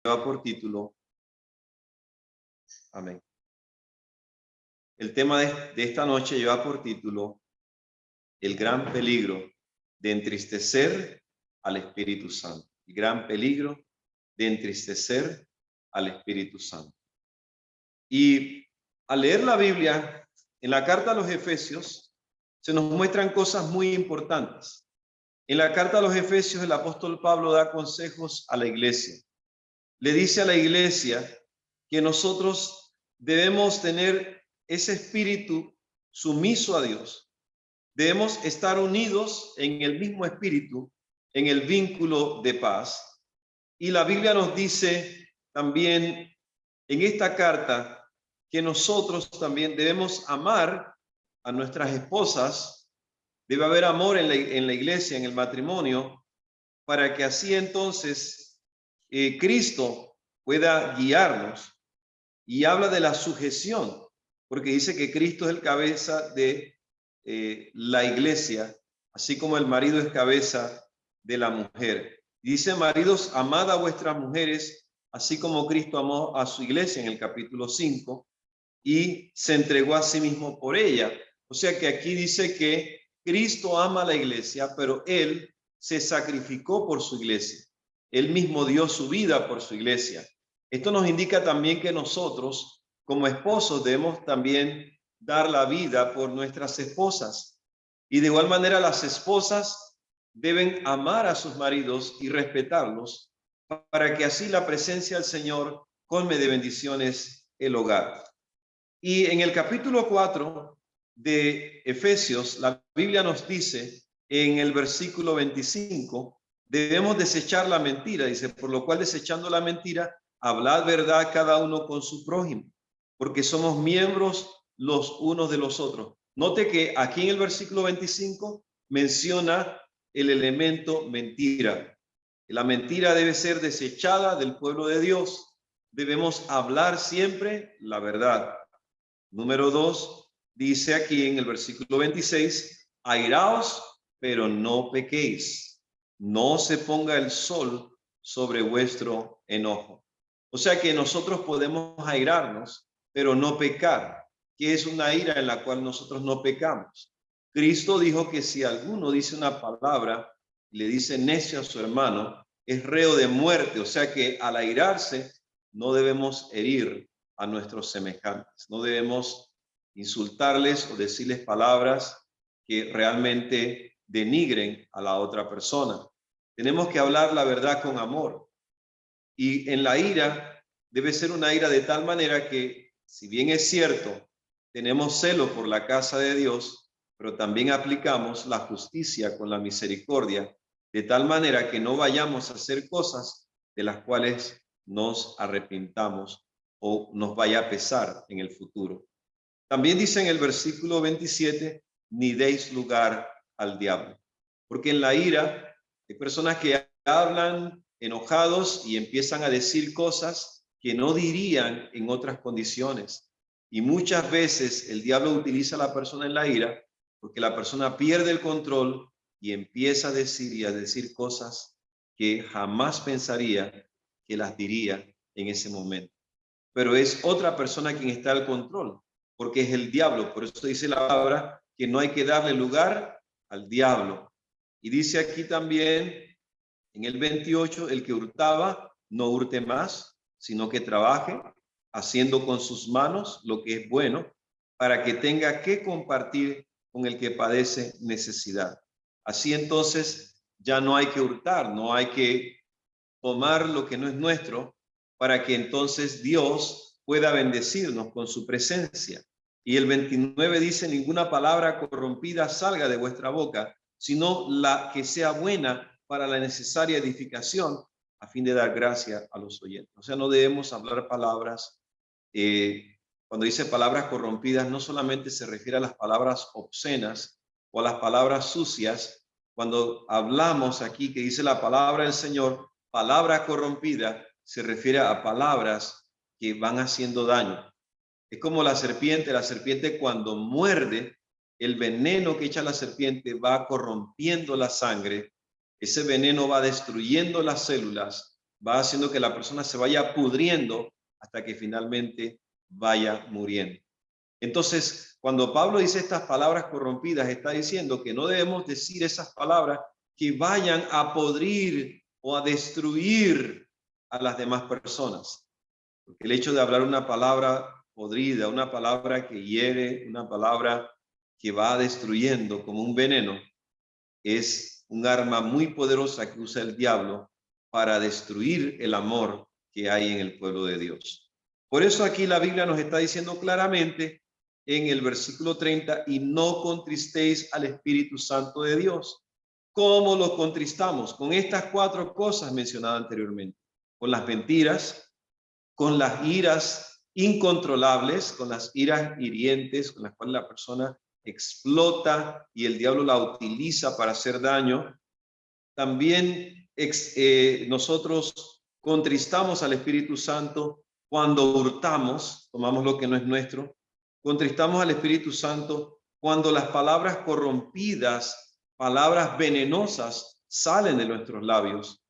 lleva por título, amén. El tema de esta noche lleva por título el gran peligro de entristecer al Espíritu Santo. El gran peligro de entristecer al Espíritu Santo. Y al leer la Biblia, en la carta a los Efesios, se nos muestran cosas muy importantes. En la carta a los Efesios, el apóstol Pablo da consejos a la iglesia. Le dice a la iglesia que nosotros debemos tener ese espíritu sumiso a Dios. Debemos estar unidos en el mismo espíritu, en el vínculo de paz. Y la Biblia nos dice también en esta carta que nosotros también debemos amar a nuestras esposas. Debe haber amor en la iglesia, en el matrimonio, para que así entonces Cristo pueda guiarnos. Y habla de la sujeción, porque dice que Cristo es el cabeza de la iglesia, así como el marido es cabeza de la mujer. Dice: maridos, amad a vuestras mujeres, así como Cristo amó a su iglesia, en el capítulo 5, y se entregó a sí mismo por ella. O sea que aquí dice que Cristo ama a la iglesia, pero Él se sacrificó por su iglesia. Él mismo dio su vida por su iglesia. Esto nos indica también que nosotros, como esposos, debemos también dar la vida por nuestras esposas. Y de igual manera las esposas deben amar a sus maridos y respetarlos, para que así la presencia del Señor colme de bendiciones el hogar. Y en el capítulo 4 de Efesios, la Biblia nos dice en el versículo 25, debemos desechar la mentira. Dice: por lo cual, desechando la mentira, hablad verdad cada uno con su prójimo, porque somos miembros los unos de los otros. Note que aquí en el versículo 25 menciona el elemento mentira. La mentira debe ser desechada del pueblo de Dios. Debemos hablar siempre la verdad. Número 2, dice aquí en el versículo 26, airaos, pero no pequéis. No se ponga el sol sobre vuestro enojo. O sea que nosotros podemos airarnos, pero no pecar. ¿Qué es una ira en la cual nosotros no pecamos? Cristo dijo que si alguno dice una palabra, le dice necio a su hermano, es reo de muerte. O sea que al airarse no debemos herir a nuestros semejantes. No debemos insultarles o decirles palabras que realmente denigren a la otra persona. Tenemos que hablar la verdad con amor. Y en la ira debe ser una ira de tal manera que, si bien es cierto, tenemos celo por la casa de Dios, pero también aplicamos la justicia con la misericordia, de tal manera que no vayamos a hacer cosas de las cuales nos arrepintamos o nos vaya a pesar en el futuro. También dice en el versículo 27, ni deis lugar al diablo. Porque en la ira hay personas que hablan enojados y empiezan a decir cosas que no dirían en otras condiciones. Y muchas veces el diablo utiliza a la persona en la ira porque la persona pierde el control y empieza a decir cosas que jamás pensaría que las diría en ese momento. Pero es otra persona quien está al control, porque es el diablo. Por eso dice la palabra que no hay que darle lugar al diablo. Y dice aquí también en el 28, el que hurtaba, no hurte más, sino que trabaje, haciendo con sus manos lo que es bueno, para que tenga que compartir con el que padece necesidad. Así entonces ya no hay que hurtar, no hay que tomar lo que no es nuestro, para que entonces Dios pueda bendecirnos con su presencia. Y el 29 dice: ninguna palabra corrompida salga de vuestra boca, sino la que sea buena para la necesaria edificación, a fin de dar gracia a los oyentes. O sea, no debemos hablar palabras, cuando dice palabras corrompidas, no solamente se refiere a las palabras obscenas o a las palabras sucias. Cuando hablamos aquí que dice la palabra del Señor, palabra corrompida, se refiere a palabras que van haciendo daño. Es como la serpiente cuando muerde, el veneno que echa la serpiente va corrompiendo la sangre, ese veneno va destruyendo las células va haciendo que la persona se vaya pudriendo hasta que finalmente vaya muriendo. Entonces, cuando Pablo dice estas palabras corrompidas, está diciendo que no debemos decir esas palabras que vayan a podrir o a destruir a las demás personas. Porque el hecho de hablar una palabra podrida, una palabra que hiere, una palabra que va destruyendo como un veneno, es un arma muy poderosa que usa el diablo para destruir el amor que hay en el pueblo de Dios. Por eso aquí la Biblia nos está diciendo claramente en el versículo 30, y no contristéis al Espíritu Santo de Dios. ¿Cómo lo contristamos? Con estas 4 cosas mencionadas anteriormente: con las mentiras, con las iras incontrolables, con las iras hirientes, con las cuales la persona explota y el diablo la utiliza para hacer daño. También nosotros contristamos al Espíritu Santo cuando hurtamos, tomamos lo que no es nuestro. Contristamos al Espíritu Santo cuando las palabras corrompidas, palabras venenosas salen de nuestros labios.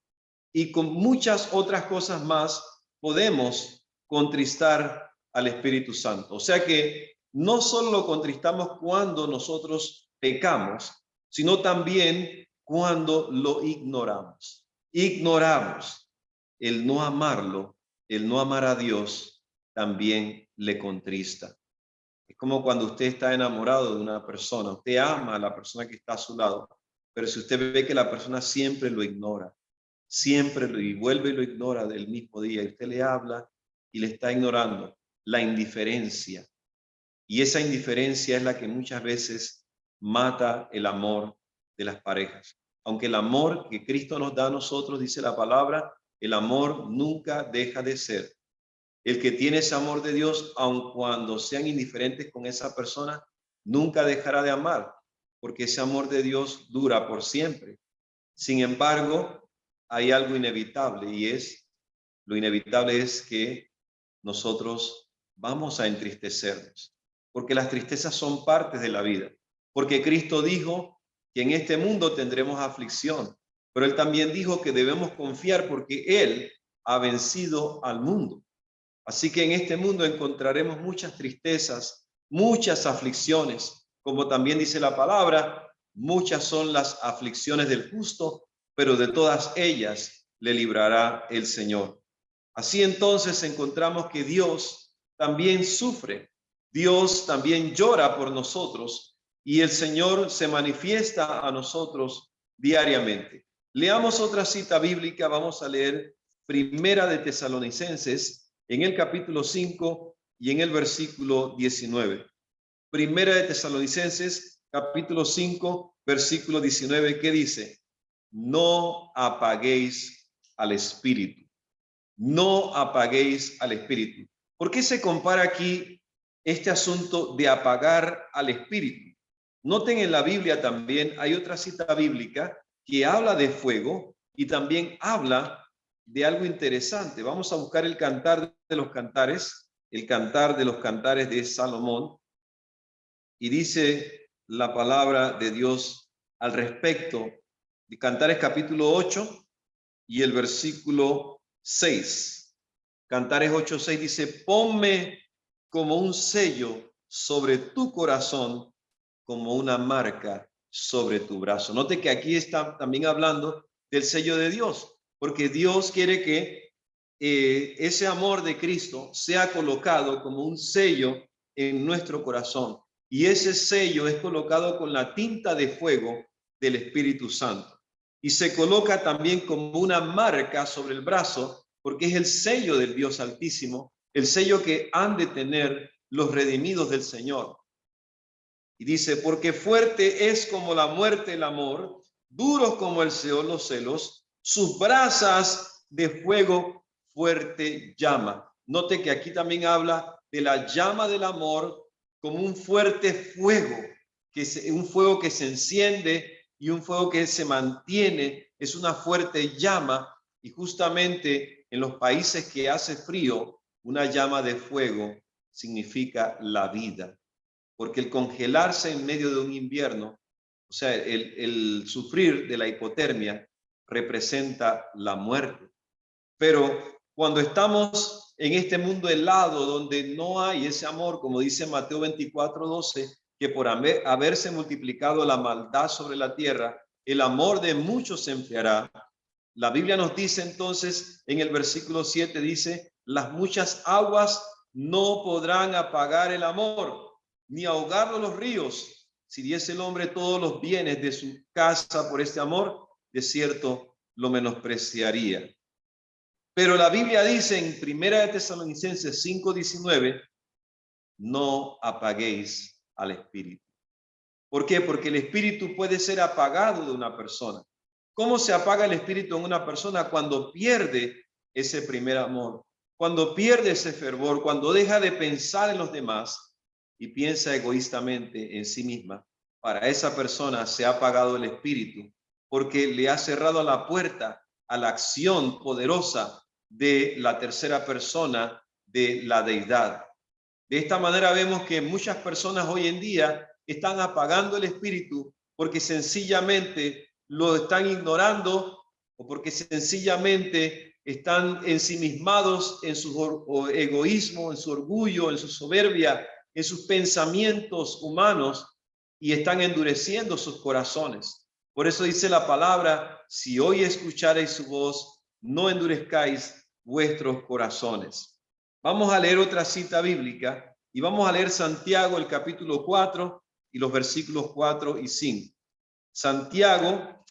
Y con muchas otras cosas más podemos contristar al Espíritu Santo. O sea que no solo lo contristamos cuando nosotros pecamos, sino también cuando lo ignoramos. Ignoramos el no amarlo, el no amar a Dios, también le contrista. Es como cuando usted está enamorado de una persona, usted ama a la persona que está a su lado, pero si usted ve que la persona siempre lo ignora, siempre y vuelve y lo ignora del mismo día, y usted le habla y le está ignorando, la indiferencia. Y esa indiferencia es la que muchas veces mata el amor de las parejas. Aunque el amor que Cristo nos da a nosotros, dice la palabra, el amor nunca deja de ser. El que tiene ese amor de Dios, aun cuando sean indiferentes con esa persona, nunca dejará de amar, porque ese amor de Dios dura por siempre. Sin embargo, hay algo inevitable, y lo inevitable es que nosotros vamos a entristecernos, porque las tristezas son partes de la vida, porque Cristo dijo que en este mundo tendremos aflicción, pero Él también dijo que debemos confiar porque Él ha vencido al mundo. Así que en este mundo encontraremos muchas tristezas, muchas aflicciones, como también dice la palabra, muchas son las aflicciones del justo, pero de todas ellas le librará el Señor. Así entonces encontramos que Dios también sufre, Dios también llora por nosotros y el Señor se manifiesta a nosotros diariamente. Leamos otra cita bíblica, vamos a leer Primera de Tesalonicenses en el capítulo 5 y en el versículo 19. Primera de Tesalonicenses, capítulo 5, versículo 19, ¿qué dice? No apaguéis al Espíritu. No apaguéis al Espíritu. ¿Por qué se compara aquí este asunto de apagar al Espíritu? Noten en la Biblia también hay otra cita bíblica que habla de fuego y también habla de algo interesante. Vamos a buscar el Cantar de los Cantares, el Cantar de los Cantares de Salomón, y dice la palabra de Dios al respecto de Cantares capítulo 8 y el versículo 6. Cantares 8:6 dice: ponme como un sello sobre tu corazón, como una marca sobre tu brazo. Note que aquí está también hablando del sello de Dios, porque Dios quiere que ese amor de Cristo sea colocado como un sello en nuestro corazón. Y ese sello es colocado con la tinta de fuego del Espíritu Santo. Y se coloca también como una marca sobre el brazo, porque es el sello del Dios Altísimo, el sello que han de tener los redimidos del Señor. Y dice: porque fuerte es como la muerte el amor, duros como el Seol los celos, sus brasas de fuego fuerte llama. Note que aquí también habla de la llama del amor como un fuerte fuego, un fuego que se enciende y un fuego que se mantiene, es una fuerte llama. Y justamente en los países que hace frío, una llama de fuego significa la vida, porque el congelarse en medio de un invierno, o sea, el sufrir de la hipotermia representa la muerte. Pero cuando estamos en este mundo helado, donde no hay ese amor, como dice Mateo 24:12, que por haberse multiplicado la maldad sobre la tierra, el amor de muchos se enfriará. La Biblia nos dice entonces, en el versículo 7 dice, las muchas aguas no podrán apagar el amor, ni ahogarlo los ríos. Si diese el hombre todos los bienes de su casa por este amor, de cierto lo menospreciaría. Pero la Biblia dice en 1 de Tesalonicenses 5:19, no apaguéis al espíritu. ¿Por qué? Porque el espíritu puede ser apagado de una persona. ¿Cómo se apaga el espíritu en una persona? Cuando pierde ese primer amor, cuando pierde ese fervor, cuando deja de pensar en los demás y piensa egoístamente en sí misma. Para esa persona se ha apagado el espíritu porque le ha cerrado la puerta a la acción poderosa de la tercera persona de la deidad. De esta manera vemos que muchas personas hoy en día están apagando el espíritu porque sencillamente lo están ignorando o porque sencillamente están ensimismados en su egoísmo, en su orgullo, en su soberbia, en sus pensamientos humanos y están endureciendo sus corazones. Por eso dice la palabra, si hoy escucharéis su voz, no endurezcáis vuestros corazones. Vamos a leer otra cita bíblica y vamos a leer Santiago, el capítulo 4 y los versículos 4 y 5. Santiago,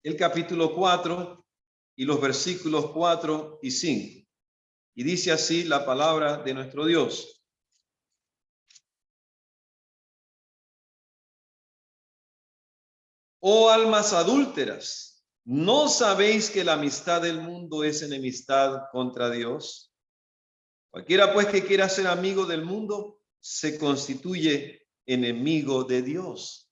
el capítulo 4 y los versículos 4 y 5. Y dice así la palabra de nuestro Dios. Oh almas adúlteras, ¿no sabéis que la amistad del mundo es enemistad contra Dios? Cualquiera pues que quiera ser amigo del mundo se constituye enemigo de Dios.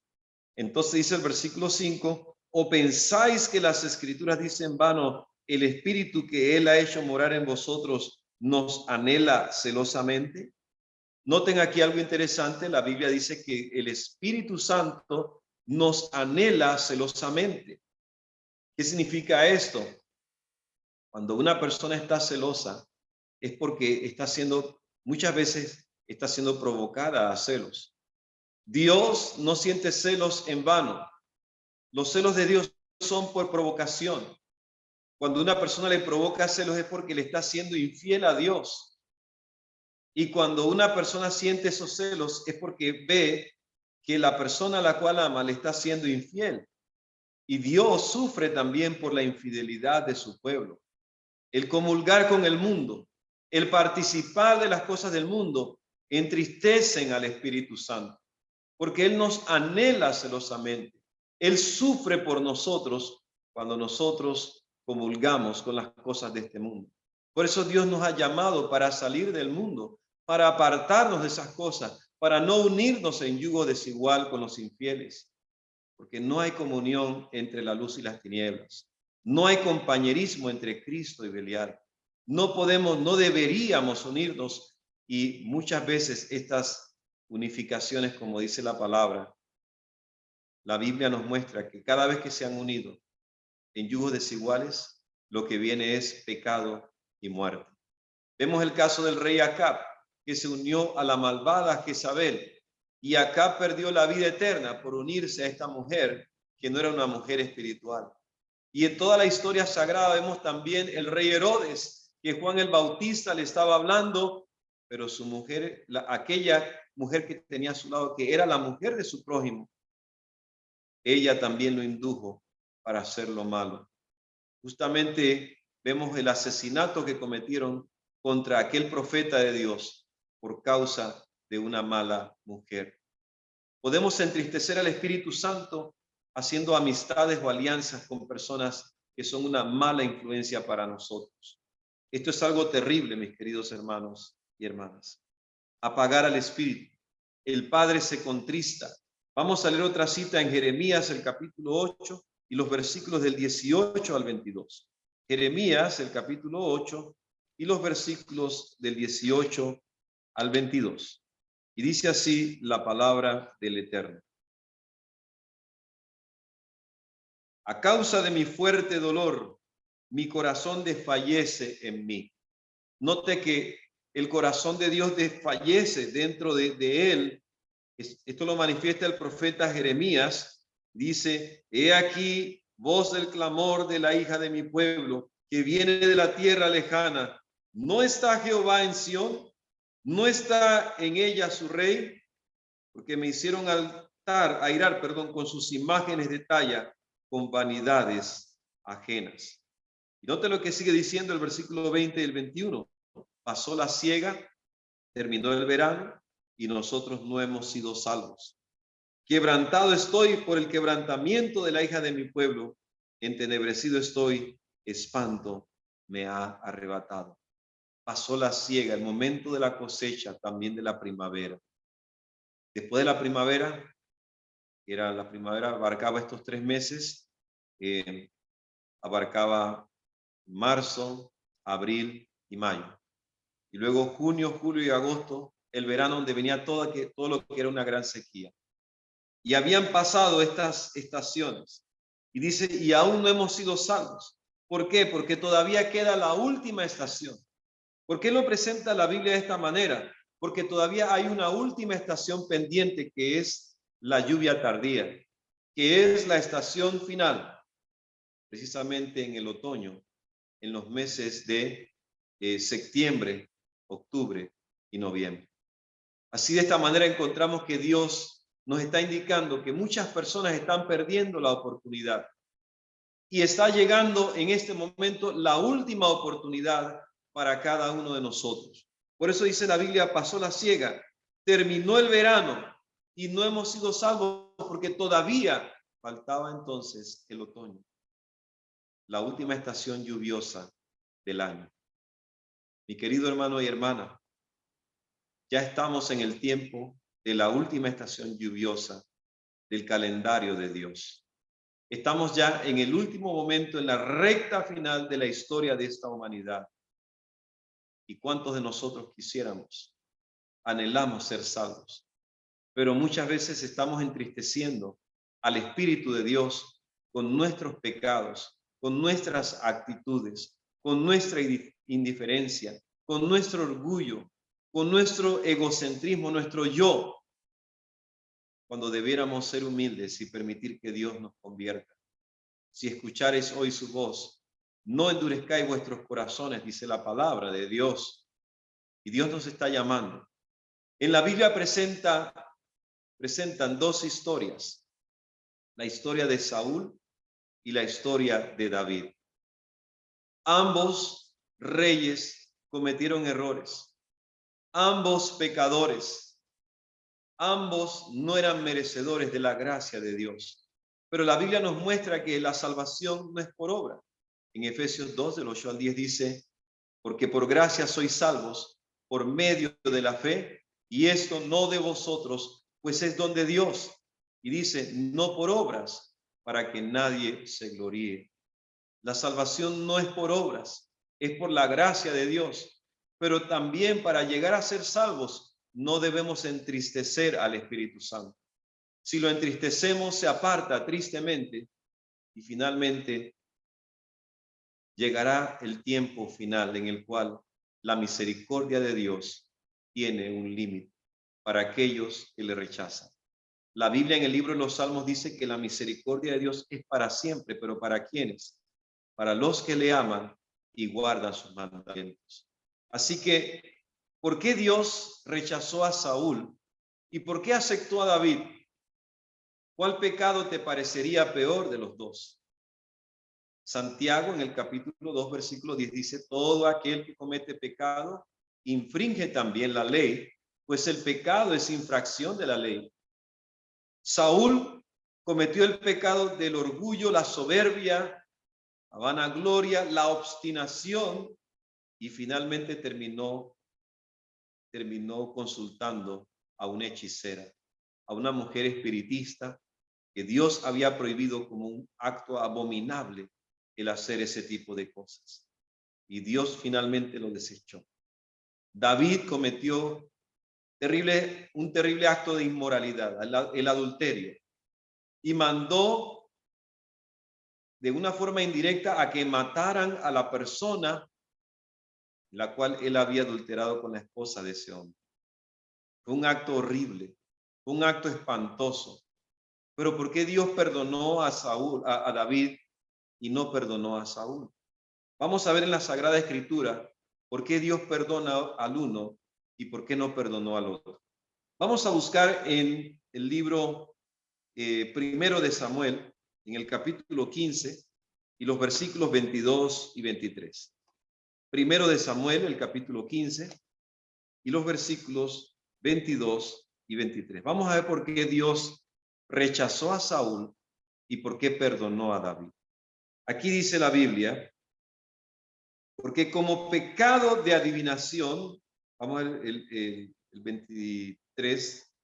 Entonces dice el versículo 5, ¿o pensáis que las escrituras dicen vano, el espíritu que él ha hecho morar en vosotros nos anhela celosamente? Noten aquí algo interesante, la Biblia dice que el Espíritu Santo nos anhela celosamente. ¿Qué significa esto? Cuando una persona está celosa, es porque muchas veces está siendo provocada a celos. Dios no siente celos en vano. Los celos de Dios son por provocación. Cuando una persona le provoca celos es porque le está siendo infiel a Dios. Y cuando una persona siente esos celos es porque ve que la persona a la cual ama le está siendo infiel. Y Dios sufre también por la infidelidad de su pueblo. El comulgar con el mundo, el participar de las cosas del mundo, entristecen al Espíritu Santo, porque Él nos anhela celosamente. Él sufre por nosotros cuando nosotros comulgamos con las cosas de este mundo. Por eso Dios nos ha llamado para salir del mundo, para apartarnos de esas cosas, para no unirnos en yugo desigual con los infieles, porque no hay comunión entre la luz y las tinieblas. No hay compañerismo entre Cristo y Belial. No deberíamos unirnos y muchas veces estas unificaciones, como dice la palabra, la Biblia nos muestra que cada vez que se han unido en yugos desiguales, lo que viene es pecado y muerte. Vemos el caso del rey Acab, que se unió a la malvada Jezabel, y Acab perdió la vida eterna por unirse a esta mujer que no era una mujer espiritual. Y en toda la historia sagrada vemos también el rey Herodes, que Juan el Bautista le estaba hablando, pero su mujer, aquella mujer que tenía a su lado, que era la mujer de su prójimo, ella también lo indujo para hacer lo malo. Justamente vemos el asesinato que cometieron contra aquel profeta de Dios por causa de una mala mujer. Podemos entristecer al Espíritu Santo haciendo amistades o alianzas con personas que son una mala influencia para nosotros. Esto es algo terrible, mis queridos hermanos y hermanas. Apagar al Espíritu. El Padre se contrista. Vamos a leer otra cita en Jeremías, el capítulo 8 y los versículos del 18 al 22. Jeremías, el capítulo 8 y los versículos del 18 al 22. Y dice así la palabra del Eterno. A causa de mi fuerte dolor, mi corazón desfallece en mí. Note que el corazón de Dios desfallece dentro de él. Esto lo manifiesta el profeta Jeremías. Dice, he aquí voz del clamor de la hija de mi pueblo, que viene de la tierra lejana. ¿No está Jehová en Sión? ¿No está en ella su rey? Porque me hicieron airar, con sus imágenes de talla, con vanidades ajenas. Y note lo que sigue diciendo el versículo 20 y el 21. Pasó la siega, terminó el verano, y nosotros no hemos sido salvos. Quebrantado estoy por el quebrantamiento de la hija de mi pueblo, entenebrecido estoy, espanto me ha arrebatado. Pasó la siega, el momento de la cosecha, también de la primavera. Después de la primavera, abarcaba estos 3 meses, abarcaba marzo, abril y mayo. Y luego junio, julio y agosto, el verano, donde venía todo lo que era una gran sequía. Y habían pasado estas estaciones. Y dice, y aún no hemos sido salvos. ¿Por qué? Porque todavía queda la última estación. ¿Por qué lo presenta la Biblia de esta manera? Porque todavía hay una última estación pendiente, que es la lluvia tardía, que es la estación final, precisamente en el otoño, en los meses de septiembre, octubre y noviembre. Así, de esta manera encontramos que Dios nos está indicando que muchas personas están perdiendo la oportunidad, y está llegando en este momento la última oportunidad para cada uno de nosotros. Por eso dice la Biblia, pasó la siega, terminó el verano y no hemos sido salvos, porque todavía faltaba entonces el otoño, la última estación lluviosa del año. Mi querido hermano y hermana, ya estamos en el tiempo de la última estación lluviosa del calendario de Dios. Estamos ya en el último momento, en la recta final de la historia de esta humanidad. ¿Y cuántos de nosotros quisiéramos, anhelamos ser salvos? Pero muchas veces estamos entristeciendo al Espíritu de Dios con nuestros pecados, con nuestras actitudes, con nuestra indiferencia, con nuestro orgullo, con nuestro egocentrismo, nuestro yo, cuando debiéramos ser humildes y permitir que Dios nos convierta. Si escuchareis hoy su voz, no endurezcáis vuestros corazones, dice la palabra de Dios. Y Dios nos está llamando. En la Biblia presentan 2 historias: la historia de Saúl y la historia de David. Ambos reyes cometieron errores, ambos pecadores, ambos no eran merecedores de la gracia de Dios. Pero la Biblia nos muestra que la salvación no es por obra. En Efesios 2, del 8 al 10 dice, porque por gracia sois salvos por medio de la fe, y esto no de vosotros, pues es don de Dios. Y dice, no por obras, para que nadie se gloríe. La salvación no es por obras, es por la gracia de Dios. Pero también, para llegar a ser salvos, no debemos entristecer al Espíritu Santo. Si lo entristecemos, se aparta tristemente, y finalmente llegará el tiempo final en el cual la misericordia de Dios tiene un límite para aquellos que le rechazan. La Biblia, en el libro de los Salmos, dice que la misericordia de Dios es para siempre, pero ¿para quiénes? Para los que le aman y guardan sus mandamientos. Así que, ¿por qué Dios rechazó a Saúl y por qué aceptó a David? ¿Cuál pecado te parecería peor de los dos? Santiago, en el capítulo 2, versículo 10, dice, todo aquel que comete pecado infringe también la ley, pues el pecado es infracción de la ley. Saúl cometió el pecado del orgullo, la soberbia, la vanagloria, la obstinación, y finalmente terminó consultando a una hechicera, a una mujer espiritista, que Dios había prohibido como un acto abominable el hacer ese tipo de cosas. Y Dios finalmente lo desechó. David cometió un terrible acto de inmoralidad, el adulterio, y mandó de una forma indirecta a que mataran a la persona la cual él había adulterado con la esposa de ese hombre. Fue un acto horrible, fue un acto espantoso. Pero ¿por qué Dios perdonó a Saúl, a David, y no perdonó a Saúl? Vamos a ver en la Sagrada Escritura por qué Dios perdona al uno y por qué no perdonó al otro. Vamos a buscar en el libro primero de Samuel, en el capítulo 15 y los versículos 22 y 23. Primero de Samuel, el capítulo 15 y los versículos 22 y 23. Vamos a ver por qué Dios rechazó a Saúl y por qué perdonó a David. Aquí dice la Biblia, porque como pecado de adivinación, vamos a ver el 23,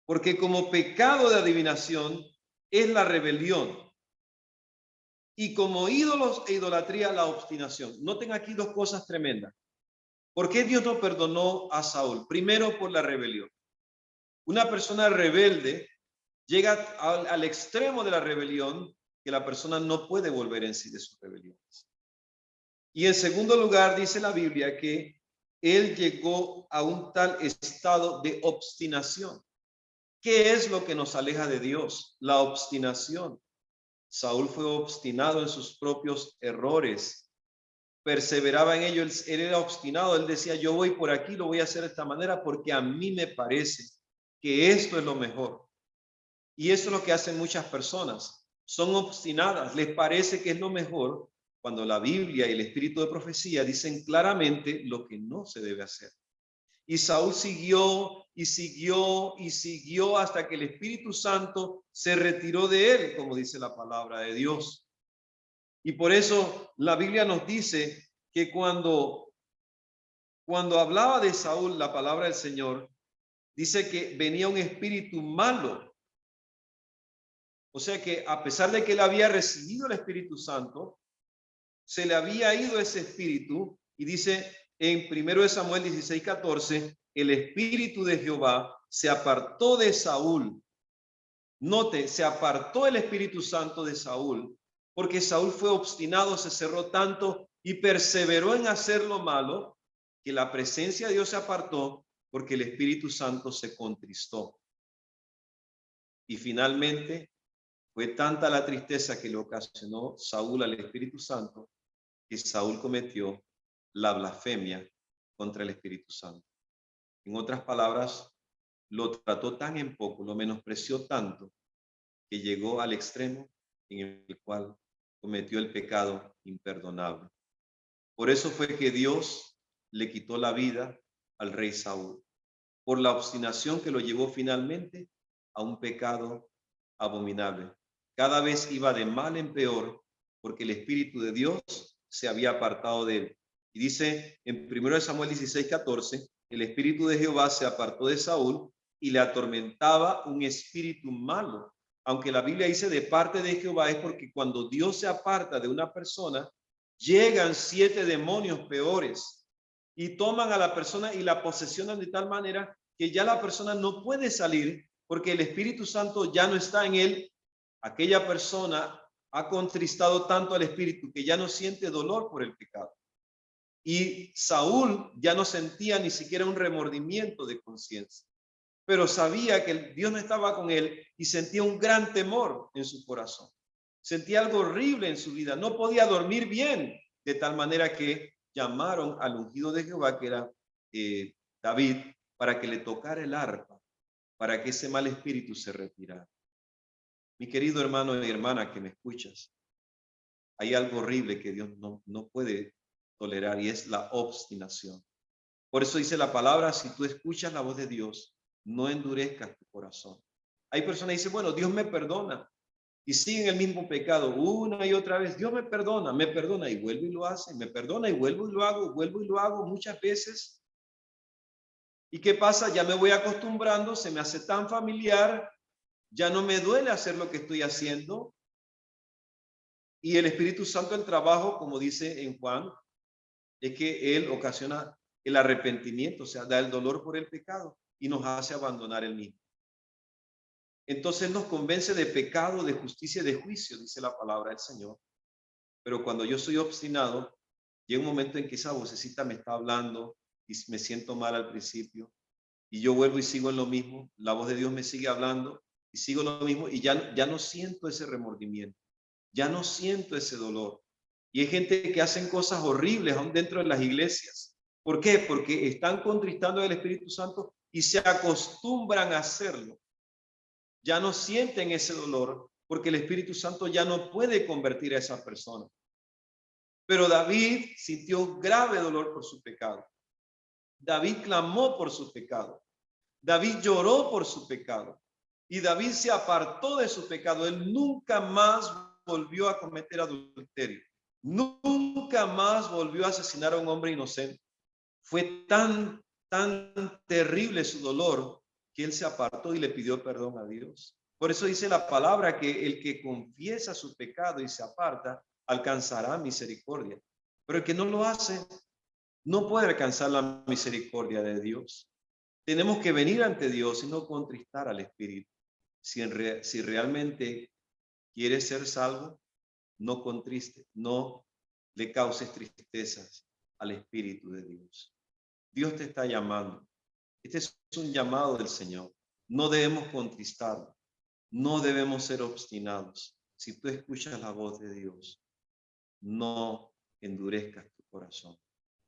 porque como pecado de adivinación es la rebelión y como ídolos e idolatría la obstinación. Noten aquí dos cosas tremendas. ¿Por qué Dios no perdonó a Saúl? Primero, por la rebelión. Una persona rebelde llega al extremo de la rebelión que la persona no puede volver en sí de sus rebeliones. Y en segundo lugar, dice la Biblia que él llegó a un tal estado de obstinación. ¿Qué es lo que nos aleja de Dios? La obstinación. Saúl fue obstinado en sus propios errores, perseveraba en ello, él era obstinado, él decía, yo voy por aquí, lo voy a hacer de esta manera porque a mí me parece que esto es lo mejor. Y eso es lo que hacen muchas personas, son obstinadas, les parece que es lo mejor, cuando la Biblia y el espíritu de profecía dicen claramente lo que no se debe hacer. Y Saúl siguió y siguió y siguió hasta que el Espíritu Santo se retiró de él, como dice la palabra de Dios. Y por eso la Biblia nos dice que cuando hablaba de Saúl, la palabra del Señor, dice que venía un espíritu malo. O sea que a pesar de que él había recibido el Espíritu Santo, se le había ido ese espíritu, y dice en 1 Samuel 16:14, el espíritu de Jehová se apartó de Saúl. Note, se apartó el Espíritu Santo de Saúl, porque Saúl fue obstinado, se cerró tanto y perseveró en hacer lo malo, que la presencia de Dios se apartó porque el Espíritu Santo se contristó. Y finalmente fue tanta la tristeza que le ocasionó Saúl al Espíritu Santo, que Saúl cometió la blasfemia contra el Espíritu Santo. En otras palabras, lo trató tan en poco, lo menospreció tanto, que llegó al extremo en el cual cometió el pecado imperdonable. Por eso fue que Dios le quitó la vida al rey Saúl, por la obstinación que lo llevó finalmente a un pecado abominable. Cada vez iba de mal en peor, porque el Espíritu de Dios se había apartado de él. Y dice en 1 Samuel 16:14, el Espíritu de Jehová se apartó de Saúl y le atormentaba un espíritu malo. Aunque la Biblia dice de parte de Jehová, es porque cuando Dios se aparta de una persona, llegan 7 demonios peores y toman a la persona y la posesionan de tal manera que ya la persona no puede salir, porque el Espíritu Santo ya no está en él. Aquella persona ha contristado tanto al Espíritu que ya no siente dolor por el pecado. Y Saúl ya no sentía ni siquiera un remordimiento de conciencia, pero sabía que Dios no estaba con él y sentía un gran temor en su corazón. Sentía algo horrible en su vida, no podía dormir bien, de tal manera que llamaron al ungido de Jehová, que era David, para que le tocara el arpa, para que ese mal espíritu se retirara. Mi querido hermano y hermana que me escuchas, hay algo horrible que Dios no puede tolerar, y es la obstinación. Por eso dice la palabra, si tú escuchas la voz de Dios, no endurezcas tu corazón. Hay personas que dicen, bueno, Dios me perdona, y siguen el mismo pecado una y otra vez. Dios me perdona y vuelvo y lo hace, me perdona y vuelvo y lo hago muchas veces. ¿Y qué pasa? Ya me voy acostumbrando, se me hace tan familiar, ya no me duele hacer lo que estoy haciendo. Y el Espíritu Santo, el trabajo, como dice en Juan, es que Él ocasiona el arrepentimiento, o sea, da el dolor por el pecado y nos hace abandonar el mismo. Entonces nos convence de pecado, de justicia y de juicio, dice la palabra del Señor. Pero cuando yo soy obstinado, llega un momento en que esa vocecita me está hablando y me siento mal al principio, y yo vuelvo y sigo en lo mismo, la voz de Dios me sigue hablando y sigo lo mismo, y ya no siento ese remordimiento, ya no siento ese dolor. Y hay gente que hacen cosas horribles aún dentro de las iglesias. ¿Por qué? Porque están contristando al Espíritu Santo y se acostumbran a hacerlo. Ya no sienten ese dolor porque el Espíritu Santo ya no puede convertir a esa persona. Pero David sintió grave dolor por su pecado. David clamó por su pecado. David lloró por su pecado. Y David se apartó de su pecado. Él nunca más volvió a cometer adulterio. Nunca más volvió a asesinar a un hombre inocente. Fue tan terrible su dolor que él se apartó y le pidió perdón a Dios. Por eso dice la palabra que el que confiesa su pecado y se aparta alcanzará misericordia. Pero el que no lo hace no puede alcanzar la misericordia de Dios. Tenemos que venir ante Dios y no contristar al Espíritu. Si realmente quieres ser salvo, no contriste, no le causes tristezas al Espíritu de Dios. Dios te está llamando. Este es un llamado del Señor. No debemos contristarlo. No debemos ser obstinados. Si tú escuchas la voz de Dios, no endurezcas tu corazón.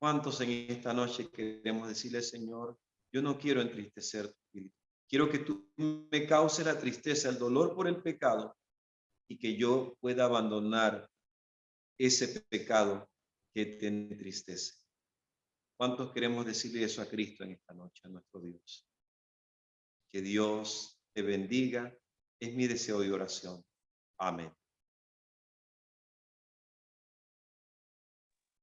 ¿Cuántos en esta noche queremos decirle, Señor, yo no quiero entristecer tu espíritu? Quiero que tú me causes la tristeza, el dolor por el pecado y que yo pueda abandonar ese pecado que te entristece. ¿Cuántos queremos decirle eso a Cristo en esta noche, a nuestro Dios? Que Dios te bendiga, es mi deseo y oración. Amén.